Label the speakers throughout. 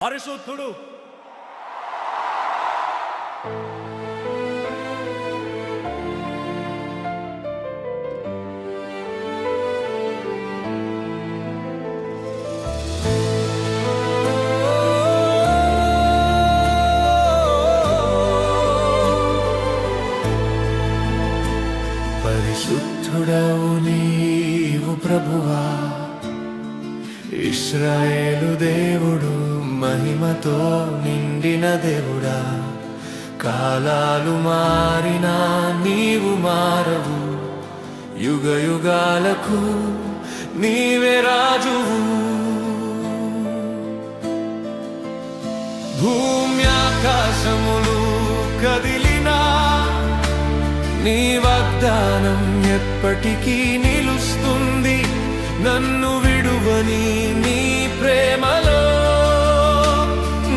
Speaker 1: పరిశుద్ధుడు.
Speaker 2: పరిశుద్ధుడవు నీవు ప్రభువా, ఇశ్రాయేలు దేవుడు, మహిమతో నిండిన దేవుడా. కాలాలు మారినా నీవు మారవు, యుగ యుగాలకు నీవే రాజువు. భూమి ఆకాశములు కదిలినా నీ వాగ్దానం ఎప్పటికీ నిలుస్తుంది. నన్ను విడువని నీ ప్రేమలో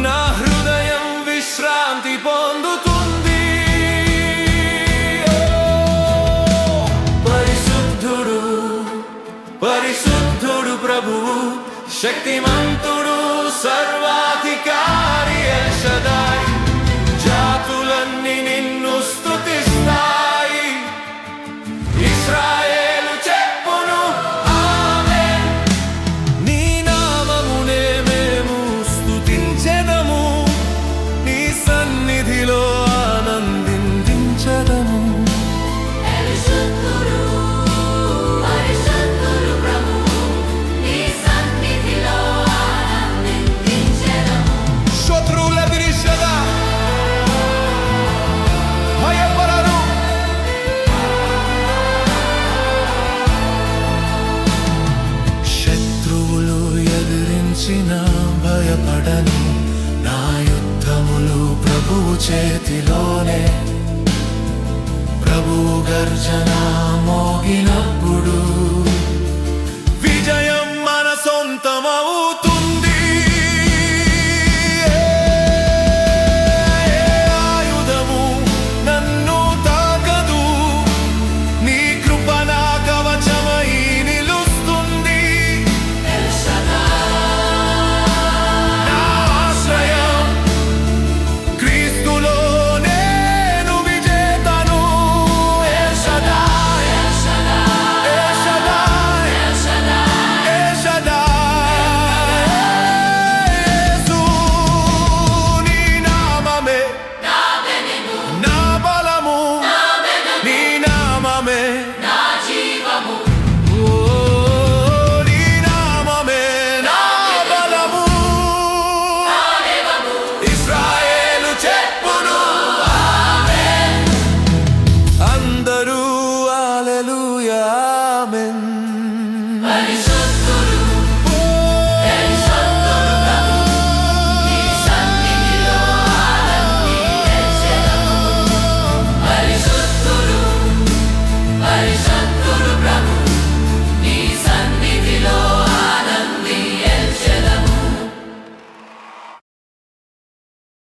Speaker 2: నా హృదయం విశ్రాంతి పొందుతుంది. పరిశుద్ధుడు, పరిశుద్ధుడు ప్రభువు, శక్తిమంతుడు, సర్వాధికారి ఎల్ షదాయ్. జాతులన్నీ నిన్ను స్తుతిస్తాయి, ఇశ్రాయేలు చెప్పును ఆమేన్. నీ నామమునే మేము స్తుతించెదము, నీ సన్నిధిలో ఆనందించెదము. శత్రువుల విరిషద భయపడరు, శత్రువులు ఎదిరించిన భయపడను. నా యుద్ధములు ప్రభువు చేతిలోనే. ప్రభువు గర్జన మోగినప్పుడు విజయం మన సొంతమవుతుంది. ఆయుధము నన్ను తాకదు, నీ కృప నా కవచమై నిలుస్తుంది. నా ఆశ్రయం క్రీస్తులో, నేను విజేతను. ఎల్ షదాయ్, ఎల్ షదాయ్, ఎల్ షదాయ్. యేసు నీ నామమే నా బలము, నీ నామమే ఓ, నీ నామమే నా బలము. ఇశ్రాయేలు చెప్పును ఆమేన్. అందరూ హల్లెలూయా ఆమేన్.